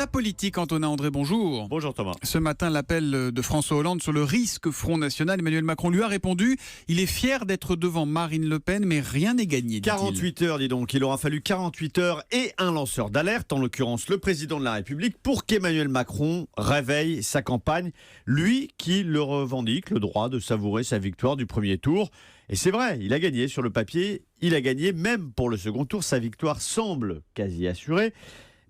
La politique, Antonin André, bonjour. Bonjour Thomas. Ce matin, l'appel de François Hollande sur le risque Front National. Emmanuel Macron lui a répondu. Il est fier d'être devant Marine Le Pen, mais rien n'est gagné, dit-il. 48 heures, dis donc. Il aura fallu 48 heures et un lanceur d'alerte, en l'occurrence le président de la République, pour qu'Emmanuel Macron réveille sa campagne. Lui qui le revendique, le droit de savourer sa victoire du premier tour. Et c'est vrai, il a gagné sur le papier. Il a gagné même pour le second tour. Sa victoire semble quasi assurée.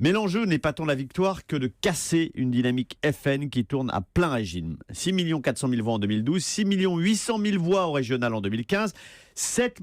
Mais l'enjeu n'est pas tant la victoire que de casser une dynamique FN qui tourne à plein régime. 6 400 000 voix en 2012, 6 800 000 voix au régional en 2015, 7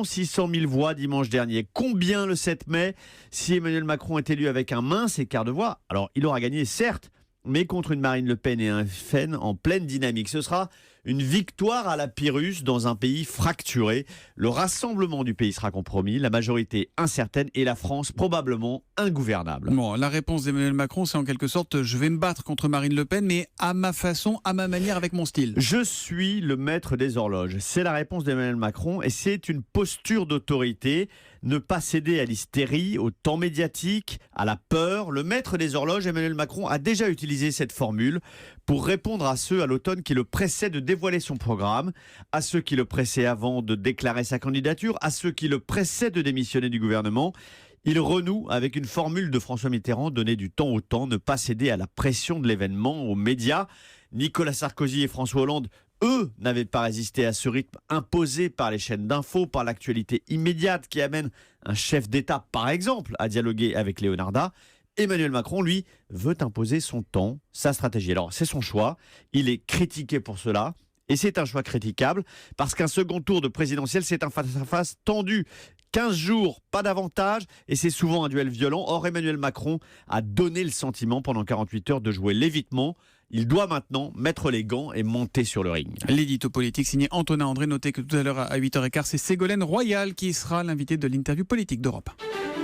600 000 voix dimanche dernier. Combien le 7 mai, si Emmanuel Macron est élu avec un mince écart de voix? Alors il aura gagné certes, mais contre une Marine Le Pen et un FN en pleine dynamique. Ce sera une victoire à la Pyrrhus dans un pays fracturé. Le rassemblement du pays sera compromis, la majorité incertaine et la France probablement ingouvernable. Bon, la réponse d'Emmanuel Macron, c'est en quelque sorte « je vais me battre contre Marine Le Pen, mais à ma façon, à ma manière, avec mon style ». Je suis le maître des horloges. C'est la réponse d'Emmanuel Macron et c'est une posture d'autorité. Ne pas céder à l'hystérie, au temps médiatique, à la peur. Le maître des horloges, Emmanuel Macron, a déjà utilisé cette formule pour répondre à ceux à l'automne qui le pressaient de dévoiler son programme, à ceux qui le pressaient avant de déclarer sa candidature, à ceux qui le pressaient de démissionner du gouvernement. Il renoue avec une formule de François Mitterrand, donner du temps au temps, ne pas céder à la pression de l'événement, aux médias. Nicolas Sarkozy et François Hollande, eux, n'avaient pas résisté à ce rythme imposé par les chaînes d'infos, par l'actualité immédiate qui amène un chef d'État, par exemple, à dialoguer avec Leonarda. Emmanuel Macron, lui, veut imposer son temps, sa stratégie. Alors, c'est son choix. Il est critiqué pour cela. Et c'est un choix critiquable parce qu'un second tour de présidentiel, c'est un face-à-face tendu. 15 jours, pas davantage, et c'est souvent un duel violent. Or, Emmanuel Macron a donné le sentiment pendant 48 heures de jouer l'évitement. Il doit maintenant mettre les gants et monter sur le ring. L'édito politique signé Antonin André. Notez que tout à l'heure à 8h15, c'est Ségolène Royal qui sera l'invité de l'interview politique d'Europe.